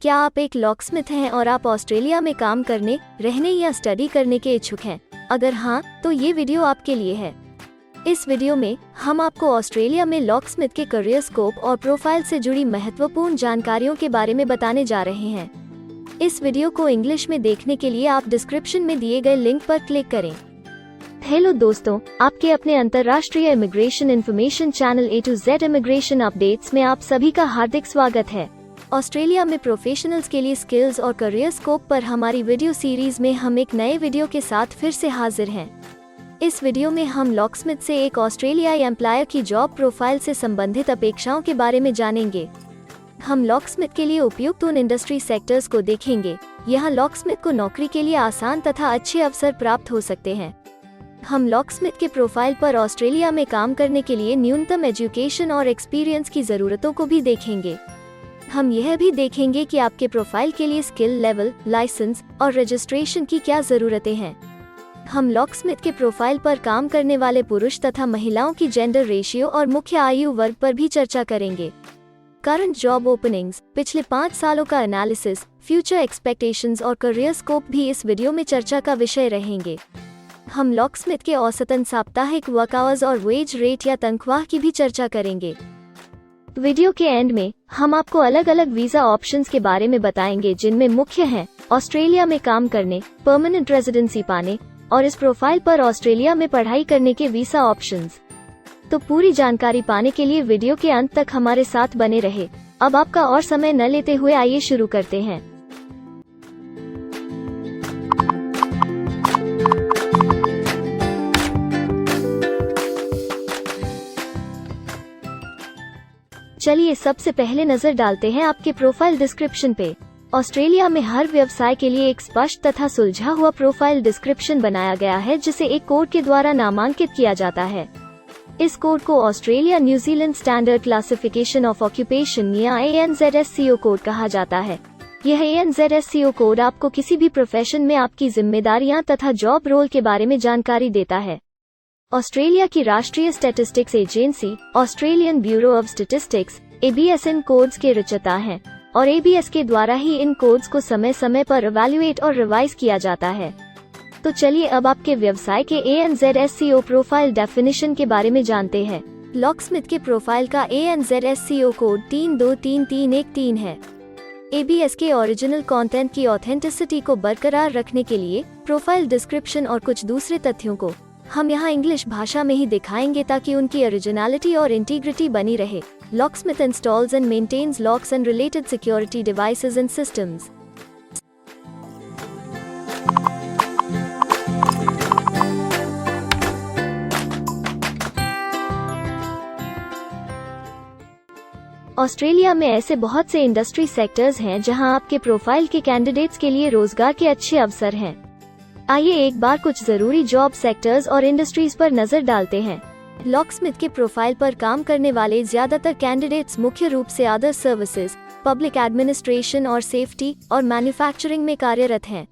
क्या आप एक लॉकस्मिथ हैं और आप ऑस्ट्रेलिया में काम करने, रहने या स्टडी करने के इच्छुक हैं? अगर हाँ, तो ये वीडियो आपके लिए है। इस वीडियो में हम आपको ऑस्ट्रेलिया में लॉकस्मिथ के करियर स्कोप और प्रोफाइल से जुड़ी महत्वपूर्ण जानकारियों के बारे में बताने जा रहे हैं। इस वीडियो को इंग्लिश में देखने के लिए आप डिस्क्रिप्शन में दिए गए लिंक पर क्लिक करें। हेलो दोस्तों, आपके अपने अंतर्राष्ट्रीय immigration information channel A to Z immigration updates में आप सभी का हार्दिक स्वागत है। ऑस्ट्रेलिया में प्रोफेशनल्स के लिए स्किल्स और करियर स्कोप पर हमारी वीडियो सीरीज में हम एक नए वीडियो के साथ फिर से हाजिर हैं। इस वीडियो में हम लॉकस्मिथ से एक ऑस्ट्रेलियाई एम्प्लॉयर की जॉब प्रोफाइल से संबंधित अपेक्षाओं के बारे में जानेंगे। हम लॉकस्मिथ के लिए उपयुक्त उन इंडस्ट्री सेक्टर्स को देखेंगे। यहाँ लॉकस्मिथ को नौकरी के लिए आसान तथा अच्छे अवसर प्राप्त हो सकते हैं। हम लॉकस्मिथ के प्रोफाइल पर ऑस्ट्रेलिया में काम करने के लिए न्यूनतम एजुकेशन और एक्सपीरियंस की जरूरतों को भी देखेंगे। हम यह भी देखेंगे कि आपके प्रोफाइल के लिए स्किल लेवल, लाइसेंस और रजिस्ट्रेशन की क्या जरूरतें हैं। हम लॉकस्मिथ के प्रोफाइल पर काम करने वाले पुरुष तथा महिलाओं की जेंडर रेशियो और मुख्य आयु वर्ग पर भी चर्चा करेंगे। करंट जॉब ओपनिंग्स, पिछले 5 सालों का एनालिसिस, फ्यूचर एक्सपेक्टेशंस और करियर स्कोप भी इस वीडियो में चर्चा का विषय रहेंगे। हम लॉकस्मिथ के औसतन साप्ताहिक वर्क आवर्स और वेज रेट या तनख्वाह की भी चर्चा करेंगे। वीडियो के एंड में हम आपको अलग अलग वीजा ऑप्शंस के बारे में बताएंगे, जिनमें मुख्य हैं ऑस्ट्रेलिया में काम करने, परमानेंट रेजिडेंसी पाने और इस प्रोफाइल पर ऑस्ट्रेलिया में पढ़ाई करने के वीजा ऑप्शंस। तो पूरी जानकारी पाने के लिए वीडियो के अंत तक हमारे साथ बने रहे। अब आपका और समय न लेते हुए आइए शुरू करते हैं। चलिए सबसे पहले नजर डालते हैं आपके प्रोफाइल डिस्क्रिप्शन पे। ऑस्ट्रेलिया में हर व्यवसाय के लिए एक स्पष्ट तथा सुलझा हुआ प्रोफाइल डिस्क्रिप्शन बनाया गया है, जिसे एक कोड के द्वारा नामांकित किया जाता है। इस कोड को Australia New Zealand standard classification of occupation या ANZSCO कोड कहा जाता है। यह ANZSCO कोड आपको किसी भी प्रोफेशन में आपकी जिम्मेदारियां तथा जॉब रोल के बारे में जानकारी देता है। ऑस्ट्रेलिया की राष्ट्रीय statistics agency Australian bureau of statistics ABS in codes के रचयिता हैं और ABS के द्वारा ही इन कोड्स को समय समय पर इवैल्यूएट और रिवाइज किया जाता है। तो चलिए अब आपके व्यवसाय के ANZSCO प्रोफाइल डेफिनेशन के बारे में जानते हैं। लॉकस्मिथ के प्रोफाइल का ANZSCO कोड 323313 है। ABS के ओरिजिनल कंटेंट की ऑथेंटिसिटी को बरकरार रखने के लिए प्रोफाइल डिस्क्रिप्शन और कुछ दूसरे तथ्यों को हम यहाँ इंग्लिश भाषा में ही दिखाएंगे, ताकि उनकी ओरिजिनलिटी और इंटीग्रिटी बनी रहे। Locksmith installs and maintains locks and related security devices and systems. Australia में ऐसे बहुत से इंडस्ट्री सेक्टर्स हैं जहां आपके प्रोफाइल के कैंडिडेट्स के लिए रोजगार के अच्छे अवसर हैं। आइए एक बार कुछ जरूरी जॉब सेक्टर्स और इंडस्ट्रीज पर नजर डालते हैं। लॉकस्मिथ के प्रोफाइल पर काम करने वाले ज्यादातर कैंडिडेट्स मुख्य रूप से अदर सर्विसेज, पब्लिक एडमिनिस्ट्रेशन और सेफ्टी और मैन्युफैक्चरिंग में कार्यरत हैं।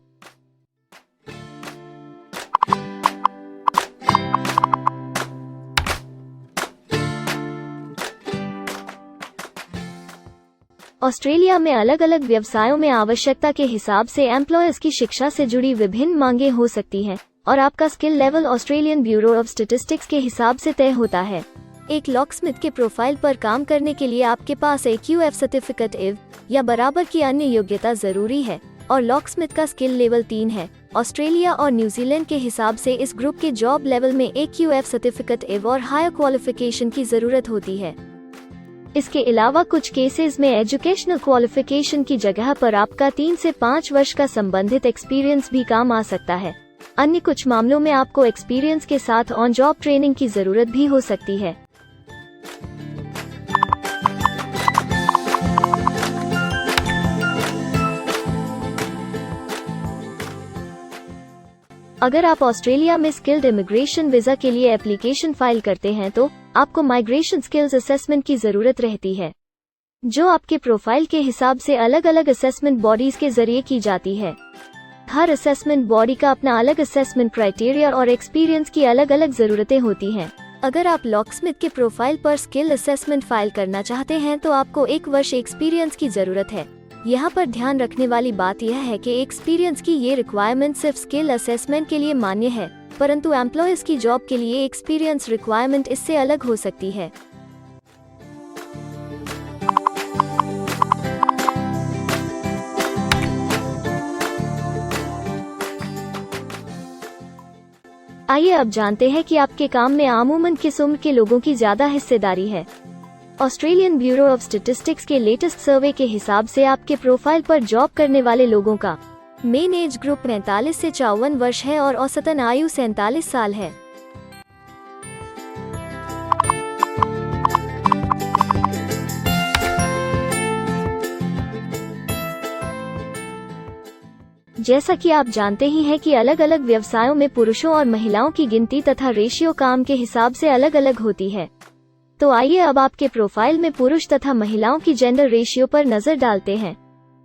ऑस्ट्रेलिया में अलग अलग व्यवसायों में आवश्यकता के हिसाब से एम्प्लॉयर्स की शिक्षा से जुड़ी विभिन्न मांगें हो सकती हैं और आपका skill level Australian bureau of statistics के हिसाब से तय होता है। एक लॉकस्मिथ के प्रोफाइल पर काम करने के लिए आपके पास AQF सर्टिफिकेट IV या बराबर की अन्य योग्यता जरूरी है और लॉकस्मिथ का स्किल लेवल 3 है। ऑस्ट्रेलिया और न्यूजीलैंड के हिसाब से इस ग्रुप के जॉब लेवल में AQF सर्टिफिकेट IV और हायर क्वालिफिकेशन की जरूरत होती है। इसके अलावा कुछ केसेस में एजुकेशनल क्वालिफिकेशन की जगह पर आपका 3 से 5 वर्ष का संबंधित एक्सपीरियंस भी काम आ सकता है। अन्य कुछ मामलों में आपको एक्सपीरियंस के साथ ऑन जॉब ट्रेनिंग की जरूरत भी हो सकती है। अगर आप ऑस्ट्रेलिया में स्किल्ड इमिग्रेशन वीजा के लिए एप्लीकेशन फाइल करते हैं तो आपको माइग्रेशन स्किल्स असेसमेंट की जरूरत रहती है, जो आपके प्रोफाइल के हिसाब से अलग अलग असेसमेंट बॉडीज के जरिए की जाती है। हर असेसमेंट बॉडी का अपना अलग असेसमेंट क्राइटेरिया और एक्सपीरियंस की अलग अलग जरूरतें होती हैं। अगर आप लॉकस्मिथ के प्रोफाइल पर स्किल असेसमेंट फाइल करना चाहते हैं तो आपको 1 वर्ष एक्सपीरियंस की जरूरत है। यहाँ पर ध्यान रखने वाली बात यह है कि एक्सपीरियंस की ये रिक्वायरमेंट सिर्फ स्किल असेसमेंट के लिए मान्य है, परंतु एम्प्लॉयर्स की जॉब के लिए एक्सपीरियंस रिक्वायरमेंट इससे अलग हो सकती है। आइए अब जानते हैं कि आपके काम में आमूमन किस उम्र के लोगों की ज्यादा हिस्सेदारी है। ऑस्ट्रेलियन ब्यूरो ऑफ स्टैटिस्टिक्स के लेटेस्ट सर्वे के हिसाब से आपके प्रोफाइल पर जॉब करने वाले लोगों का मेन एज ग्रुप 45 से 54 वर्ष है और औसतन आयु 47 साल है। जैसा कि आप जानते ही हैं कि अलग अलग व्यवसायों में पुरुषों और महिलाओं की गिनती तथा रेशियो काम के हिसाब से अलग अलग होती है। तो आइए अब आपके प्रोफाइल में पुरुष तथा महिलाओं की जेंडर रेशियो पर नजर डालते हैं।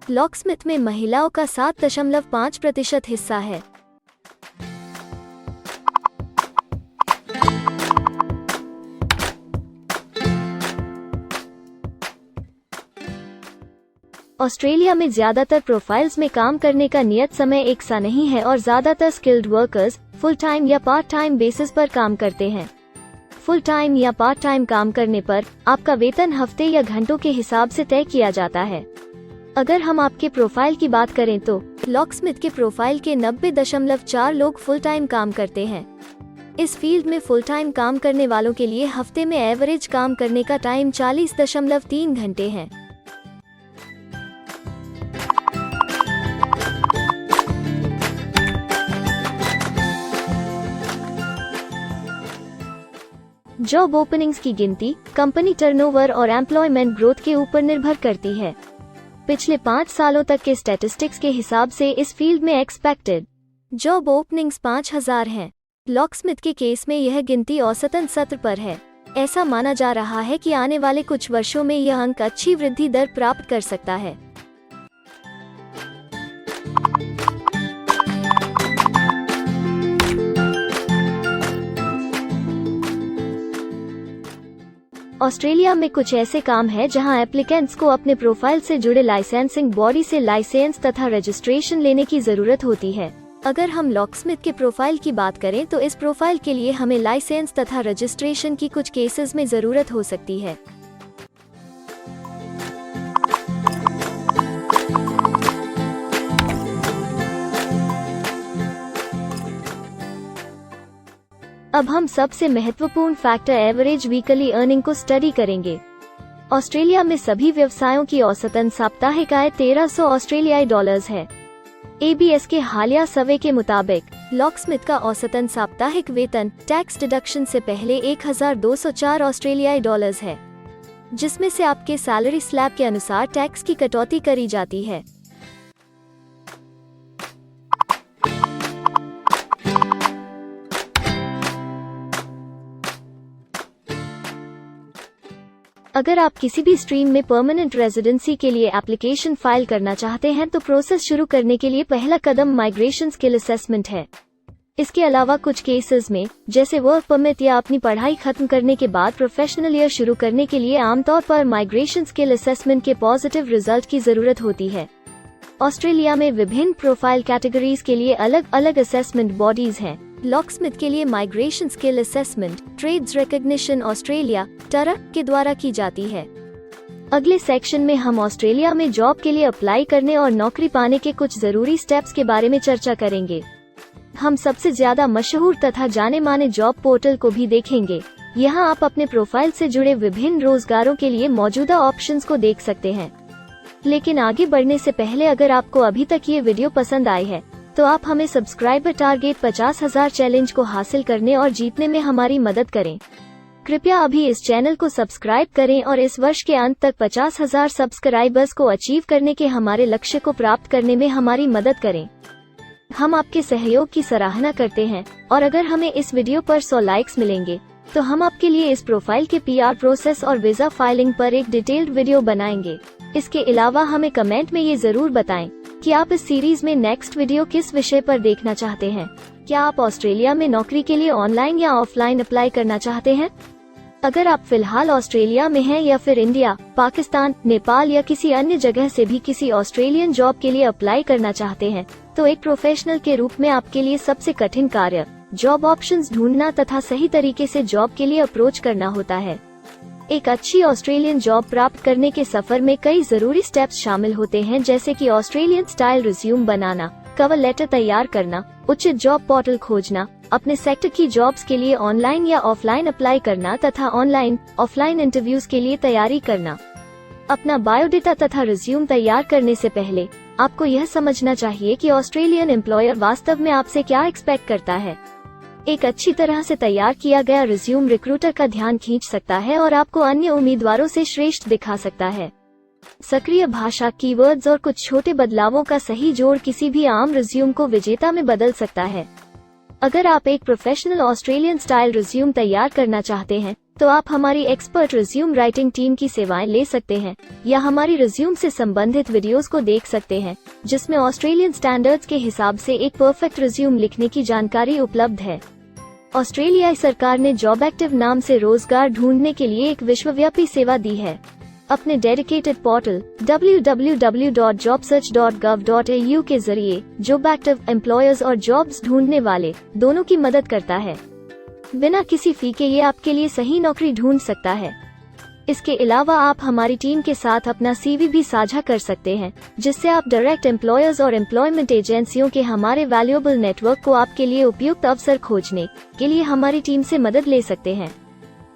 लॉकस्मिथ में महिलाओं का 7.5% हिस्सा है। ऑस्ट्रेलिया में ज्यादातर प्रोफाइल्स में काम करने का नियत समय एक सा नहीं है और ज्यादातर स्किल्ड वर्कर्स फुल टाइम या पार्ट टाइम बेसिस पर काम करते हैं। फुल टाइम या पार्ट टाइम काम करने पर आपका वेतन हफ्ते या घंटों के हिसाब से तय किया जाता है। अगर हम आपके प्रोफाइल की बात करें तो लॉकस्मिथ के प्रोफाइल के 90.4 लोग फुल टाइम काम करते हैं। इस फील्ड में फुल टाइम काम करने वालों के लिए हफ्ते में एवरेज काम करने का टाइम 40.3 घंटे है। जॉब ओपनिंग्स की गिनती कंपनी टर्नओवर और एम्प्लॉयमेंट ग्रोथ के ऊपर निर्भर करती है। पिछले 5 सालों तक के स्टैटिस्टिक्स के हिसाब से इस फील्ड में एक्सपेक्टेड जॉब ओपनिंग्स 5000 हैं। लॉकस्मिथ के केस में यह गिनती औसतन 70 पर है। ऐसा माना जा रहा है कि आने वाले कुछ वर्षों में यह अंक अच्छी वृद्धि दर प्राप्त कर सकता है। ऑस्ट्रेलिया में कुछ ऐसे काम हैं जहां एप्लीकेंट्स को अपने प्रोफाइल से जुड़े लाइसेंसिंग बॉडी से लाइसेंस तथा रजिस्ट्रेशन लेने की जरूरत होती है। अगर हम लॉकस्मिथ के प्रोफाइल की बात करें तो इस प्रोफाइल के लिए हमें लाइसेंस तथा रजिस्ट्रेशन की कुछ केसेस में जरूरत हो सकती है। अब हम सबसे महत्वपूर्ण फैक्टर एवरेज वीकली अर्निंग को स्टडी करेंगे। ऑस्ट्रेलिया में सभी व्यवसायों की औसतन साप्ताहिक आय 1300 ऑस्ट्रेलियाई डॉलर्स है। ABS के हालिया सर्वे के मुताबिक लॉकस्मिथ का औसतन साप्ताहिक वेतन टैक्स डिडक्शन से पहले 1204 ऑस्ट्रेलियाई डॉलर्स है, जिसमें से आपके सैलरी स्लैब के अनुसार टैक्स की कटौती करी जाती है। अगर आप किसी भी स्ट्रीम में परमानेंट रेजिडेंसी के लिए एप्लीकेशन फाइल करना चाहते हैं तो प्रोसेस शुरू करने के लिए पहला कदम माइग्रेशन स्किल असेसमेंट है। इसके अलावा कुछ केसेस में जैसे वर्क परमिट या अपनी पढ़ाई खत्म करने के बाद प्रोफेशनल ईयर शुरू करने के लिए आमतौर पर माइग्रेशन स्किल असेसमेंट के पॉजिटिव रिजल्ट की जरूरत होती है। ऑस्ट्रेलिया में विभिन्न प्रोफाइल कैटेगरीज के लिए अलग अलग असेसमेंट बॉडीज हैं। लॉकस्मिथ के लिए migration skill assessment trades recognition Australia टरक के द्वारा की जाती है। अगले सेक्शन में हम ऑस्ट्रेलिया में जॉब के लिए अप्लाई करने और नौकरी पाने के कुछ जरूरी स्टेप्स के बारे में चर्चा करेंगे। हम सबसे ज्यादा मशहूर तथा जाने माने जॉब पोर्टल को भी देखेंगे। यहाँ आप अपने प्रोफाइल से जुड़े विभिन्न रोजगारों के लिए मौजूदा ऑप्शंस को देख सकते हैं। लेकिन आगे बढ़ने से पहले अगर आपको अभी तक ये वीडियो पसंद आई है तो आप हमें सब्सक्राइबर टारगेट 50,000 चैलेंज को हासिल करने और जीतने में हमारी मदद करें। कृपया अभी इस चैनल को सब्सक्राइब करें और इस वर्ष के अंत तक 50,000 सब्सक्राइबर्स को अचीव करने के हमारे लक्ष्य को प्राप्त करने में हमारी मदद करें। हम आपके सहयोग की सराहना करते हैं और अगर हमें इस वीडियो पर 100 लाइक्स मिलेंगे तो हम आपके लिए इस प्रोफाइल के PR प्रोसेस और वीजा फाइलिंग पर एक डिटेल्ड वीडियो बनाएंगे। इसके अलावा हमें कमेंट में ये जरूर बताएं कि आप इस सीरीज में नेक्स्ट वीडियो किस विषय पर देखना चाहते हैं। क्या आप ऑस्ट्रेलिया में नौकरी के लिए ऑनलाइन या ऑफलाइन अप्लाई करना चाहते हैं? अगर आप फिलहाल ऑस्ट्रेलिया में हैं या फिर इंडिया, पाकिस्तान, नेपाल या किसी अन्य जगह से भी किसी ऑस्ट्रेलियन जॉब के लिए अप्लाई करना चाहते हैं, तो एक प्रोफेशनल के रूप में आपके लिए सबसे कठिन कार्य जॉब ऑप्शंस ढूंढना तथा सही तरीके से जॉब के लिए अप्रोच करना होता है। एक अच्छी ऑस्ट्रेलियन जॉब प्राप्त करने के सफर में कई जरूरी स्टेप्स शामिल होते हैं, जैसे कि ऑस्ट्रेलियन स्टाइल रिज्यूम बनाना, कवर लेटर तैयार करना, उचित जॉब पोर्टल खोजना, अपने सेक्टर की जॉब्स के लिए ऑनलाइन या ऑफलाइन अप्लाई करना तथा ऑनलाइन ऑफलाइन इंटरव्यूज के लिए तैयारी करना। अपना बायोडेटा तथा रिज्यूम तैयार करने से पहले आपको यह समझना चाहिए कि ऑस्ट्रेलियन एम्प्लॉयर वास्तव में आपसे क्या एक्सपेक्ट करता है। एक अच्छी तरह से तैयार किया गया रिज्यूम रिक्रूटर का ध्यान खींच सकता है और आपको अन्य उम्मीदवारों से श्रेष्ठ दिखा सकता है। सक्रिय भाषा, कीवर्ड्स और कुछ छोटे बदलावों का सही जोड़ किसी भी आम रिज्यूम को विजेता में बदल सकता है। अगर आप एक प्रोफेशनल ऑस्ट्रेलियन स्टाइल रिज्यूम तैयार करना चाहते हैं, तो आप हमारी एक्सपर्ट रिज्यूम राइटिंग टीम की सेवाएं ले सकते हैं या हमारी रिज्यूम से संबंधित वीडियोस को देख सकते हैं, जिसमें ऑस्ट्रेलियन स्टैंडर्ड्स के हिसाब से एक परफेक्ट रिज्यूम लिखने की जानकारी उपलब्ध है। ऑस्ट्रेलियाई सरकार ने जॉब एक्टिव नाम से रोजगार ढूंढने के लिए एक विश्वव्यापी सेवा दी है। अपने डेडिकेटेड पोर्टल www.jobsearch.gov.au के जरिए जॉब एक्टिव एम्प्लॉयर्स और जॉब्स ढूंढने वाले दोनों की मदद करता है। बिना किसी फी के ये आपके लिए सही नौकरी ढूंढ सकता है। इसके अलावा आप हमारी टीम के साथ अपना CV भी साझा कर सकते हैं, जिससे आप डायरेक्ट एम्प्लॉयर्स और एम्प्लॉयमेंट एजेंसियों के हमारे वैल्यूएबल नेटवर्क को आपके लिए उपयुक्त अवसर खोजने के लिए हमारी टीम से मदद ले सकते हैं।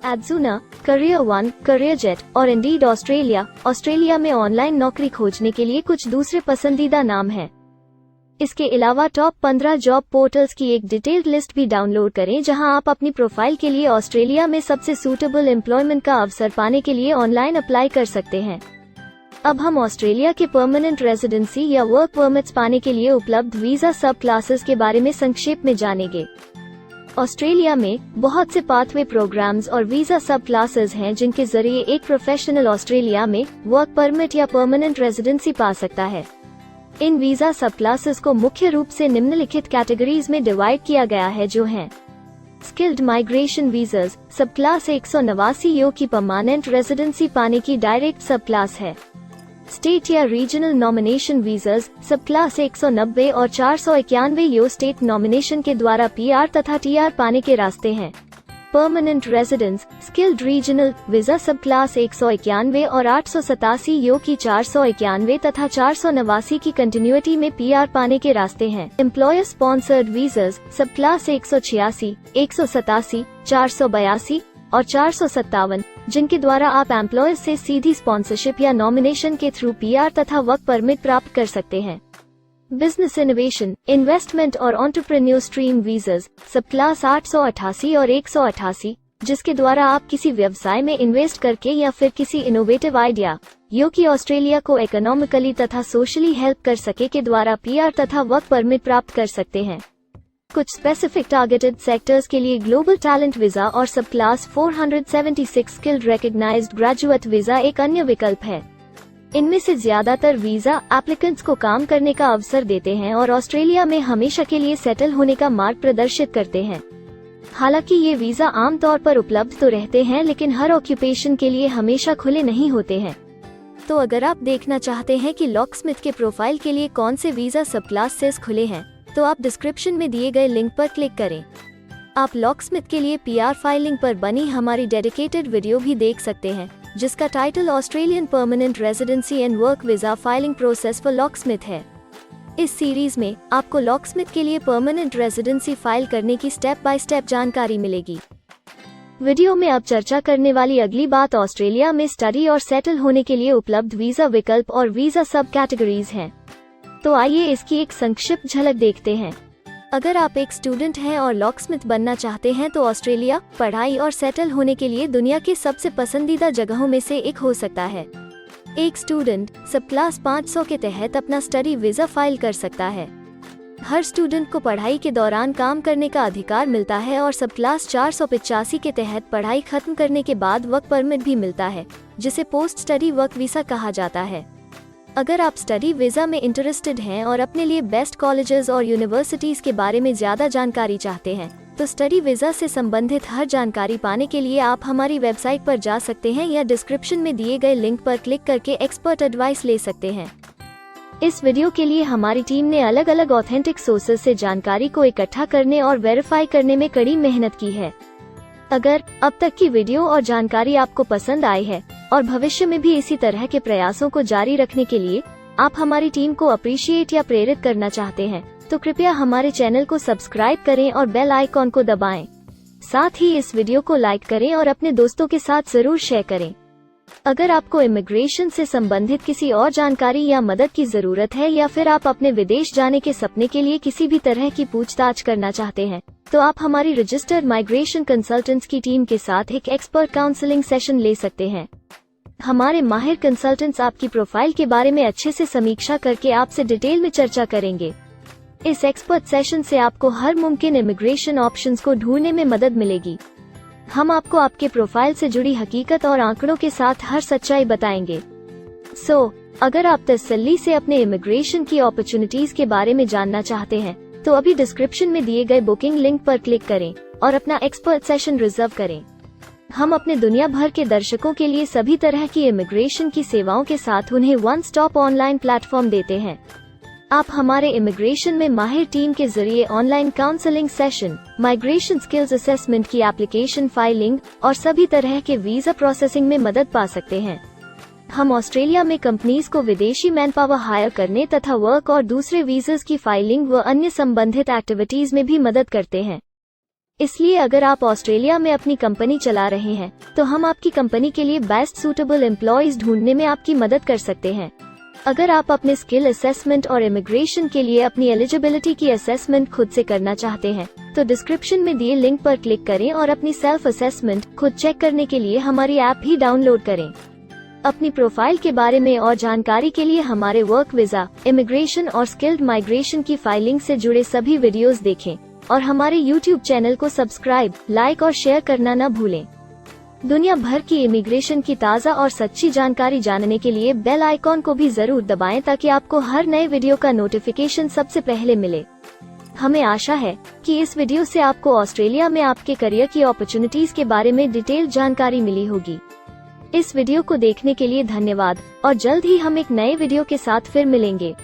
एडजुना, करियर वन, करियरजेट और इंडीड ऑस्ट्रेलिया में ऑनलाइन नौकरी खोजने के लिए कुछ दूसरे पसंदीदा नाम हैं। इसके अलावा टॉप 15 जॉब पोर्टल्स की एक डिटेल्ड लिस्ट भी डाउनलोड करें, जहां आप अपनी प्रोफाइल के लिए ऑस्ट्रेलिया में सबसे सूटेबल एम्प्लॉयमेंट का अवसर पाने के लिए ऑनलाइन अप्लाई कर सकते हैं। अब हम ऑस्ट्रेलिया के परमानेंट रेजिडेंसी या वर्क परमिट्स पाने के लिए उपलब्ध वीजा सब क्लासेस के बारे में संक्षेप में जानेंगे। ऑस्ट्रेलिया में बहुत से पाथवे प्रोग्राम्स और वीजा सब क्लासेस हैं, जिनके जरिए एक प्रोफेशनल ऑस्ट्रेलिया में वर्क परमिट या परमानेंट रेजिडेंसी पा सकता है। इन वीजा सब क्लासेस को मुख्य रूप से निम्नलिखित कैटेगरीज में डिवाइड किया गया है, जो हैं स्किल्ड माइग्रेशन वीजास सब क्लास 189 यो की परमानेंट रेजिडेंसी पाने की डायरेक्ट सब क्लास है। स्टेट या रीजनल नॉमिनेशन वीजास सब क्लास 190 और 491 यो स्टेट नॉमिनेशन के द्वारा PR तथा TR पाने के रास्ते हैं। Permanent residence skilled regional visa सब क्लास 191 और 887 यो की 491 तथा 489 की कंटिन्यूटी में PR पाने के रास्ते हैं। एम्प्लॉयर स्पॉन्सर्ड वीजास सब क्लास 186, 187, 482 और 457, जिनके द्वारा आप एम्प्लॉयर से सीधी स्पॉन्सरशिप या नॉमिनेशन के थ्रू PR तथा वर्क परमिट प्राप्त कर सकते हैं। बिजनेस इनोवेशन, इन्वेस्टमेंट और एंटरप्रेन्योर स्ट्रीम वीजास सब क्लास 888 और 188, जिसके द्वारा आप किसी व्यवसाय में इन्वेस्ट करके या फिर किसी इनोवेटिव आइडिया यो कि ऑस्ट्रेलिया को इकोनॉमिकली तथा सोशली हेल्प कर सके के द्वारा PR तथा वर्क परमिट प्राप्त कर सकते हैं। कुछ स्पेसिफिक टारगेटेड सेक्टर्स के लिए ग्लोबल टैलेंट वीजा और सब class 476 skilled recognised graduate visa एक अन्य विकल्प है। इनमें से ज्यादातर वीजा एप्लीकेंट्स को काम करने का अवसर देते हैं और ऑस्ट्रेलिया में हमेशा के लिए सेटल होने का मार्ग प्रदर्शित करते हैं। हालांकि ये वीजा आमतौर पर उपलब्ध तो रहते हैं, लेकिन हर ऑक्यूपेशन के लिए हमेशा खुले नहीं होते हैं। तो अगर आप देखना चाहते हैं कि लॉकस्मिथ के प्रोफाइल के लिए कौन से वीजा सब क्लासेस खुले हैं, तो आप डिस्क्रिप्शन में दिए गए लिंक पर क्लिक करें। आप लॉकस्मिथ के लिए PR फाइलिंग पर बनी हमारी डेडिकेटेड वीडियो भी देख सकते हैं, जिसका title Australian permanent residency and work visa filing process for locksmith है। इस सीरीज में आपको लॉकस्मिथ के लिए परमानेंट रेजिडेंसी फाइल करने की स्टेप बाय स्टेप जानकारी मिलेगी। वीडियो में अब चर्चा करने वाली अगली बात ऑस्ट्रेलिया में स्टडी और सेटल होने के लिए उपलब्ध वीजा विकल्प और वीजा सब कैटेगरीज हैं। तो आइए इसकी एक संक्षिप्त झलक देखते हैं। अगर आप एक स्टूडेंट हैं और लॉकस्मिथ बनना चाहते हैं, तो ऑस्ट्रेलिया पढ़ाई और सेटल होने के लिए दुनिया के सबसे पसंदीदा जगहों में से एक हो सकता है। एक स्टूडेंट सब क्लास 500 के तहत अपना स्टडी वीजा फाइल कर सकता है। हर स्टूडेंट को पढ़ाई के दौरान काम करने का अधिकार मिलता है और सब क्लास 485 के तहत पढ़ाई खत्म करने के बाद वर्क परमिट भी मिलता है, जिसे पोस्ट स्टडी वर्क वीजा कहा जाता है। अगर आप स्टडी वीजा में इंटरेस्टेड हैं और अपने लिए बेस्ट कॉलेजेस और यूनिवर्सिटीज के बारे में ज्यादा जानकारी चाहते हैं, तो स्टडी वीज़ा से संबंधित हर जानकारी पाने के लिए आप हमारी वेबसाइट पर जा सकते हैं या डिस्क्रिप्शन में दिए गए लिंक पर क्लिक करके एक्सपर्ट एडवाइस ले सकते हैं। इस वीडियो के लिए हमारी टीम ने अलग अलग ऑथेंटिक सोर्सेज से जानकारी को इकट्ठा करने और वेरीफाई करने में कड़ी मेहनत की है। अगर अब तक की वीडियो और जानकारी आपको पसंद आई है और भविष्य में भी इसी तरह के प्रयासों को जारी रखने के लिए आप हमारी टीम को अप्रिशिएट या प्रेरित करना चाहते हैं, तो कृपया हमारे चैनल को सब्सक्राइब करें और बेल आइकॉन को दबाएं। साथ ही इस वीडियो को लाइक करें और अपने दोस्तों के साथ जरूर शेयर करें। अगर आपको इमिग्रेशन से संबंधित किसी और जानकारी या मदद की जरूरत है या फिर आप अपने विदेश जाने के सपने के लिए किसी भी तरह की पूछताछ करना चाहते हैं, तो आप हमारी रजिस्टर्ड माइग्रेशन कंसल्टेंट्स की टीम के साथ एक एक्सपर्ट काउंसलिंग सेशन ले सकते हैं। हमारे माहिर कंसल्टेंट्स आपकी प्रोफाइल के बारे में अच्छे से समीक्षा करके आपसे डिटेल में चर्चा करेंगे। इस एक्सपर्ट सेशन से आपको हर मुमकिन इमिग्रेशन ऑप्शंस को ढूंढने में मदद मिलेगी। हम आपको आपके प्रोफाइल से जुड़ी हकीकत और आंकड़ों के साथ हर सच्चाई बताएंगे। अगर आप तसल्ली से अपने इमिग्रेशन की अपॉर्चुनिटीज के बारे में जानना चाहते हैं, तो अभी डिस्क्रिप्शन में दिए गए बुकिंग लिंक पर क्लिक करें और अपना एक्सपर्ट सेशन रिजर्व करें। हम अपने दुनिया भर के दर्शकों के लिए सभी तरह की इमिग्रेशन की सेवाओं के साथ उन्हें वन स्टॉप ऑनलाइन प्लेटफॉर्म देते हैं। आप हमारे इमिग्रेशन में माहिर टीम के जरिए online counselling session, migration skills assessment की एप्लीकेशन फाइलिंग और सभी तरह के वीजा प्रोसेसिंग में मदद पा सकते हैं। हम ऑस्ट्रेलिया में कंपनीज को विदेशी मैन पावर हायर करने तथा वर्क और दूसरे वीजास की फाइलिंग व अन्य संबंधित एक्टिविटीज में भी मदद करते हैं। इसलिए अगर आप ऑस्ट्रेलिया में अपनी कंपनी चला रहे हैं, तो हम आपकी कंपनी के लिए बेस्ट सूटेबल एम्प्लॉयज ढूंढने में आपकी मदद कर सकते हैं। अगर आप अपने स्किल असेसमेंट और इमिग्रेशन के लिए अपनी एलिजिबिलिटी की असेसमेंट खुद से करना चाहते हैं, तो डिस्क्रिप्शन में दिए लिंक पर क्लिक करें और अपनी सेल्फ असेसमेंट खुद चेक करने के लिए हमारी ऐप भी डाउनलोड करें। अपनी प्रोफाइल के बारे में और जानकारी के लिए हमारे वर्क वीजा, इमिग्रेशन और स्किल्ड माइग्रेशन की फाइलिंग से जुड़े सभी वीडियोस देखें और हमारे YouTube चैनल को सब्सक्राइब, लाइक और शेयर करना न भूलें। दुनिया भर की इमिग्रेशन की ताज़ा और सच्ची जानकारी जानने के लिए बेल आइकॉन को भी जरूर दबाएं ताकि आपको हर नए वीडियो का नोटिफिकेशन सबसे पहले मिले। हमें आशा है कि इस वीडियो से आपको ऑस्ट्रेलिया में आपके करियर की अपॉर्चुनिटीज के बारे में डिटेल जानकारी मिली होगी। इस वीडियो को देखने के लिए धन्यवाद और जल्द ही हम एक नए वीडियो के साथ फिर मिलेंगे।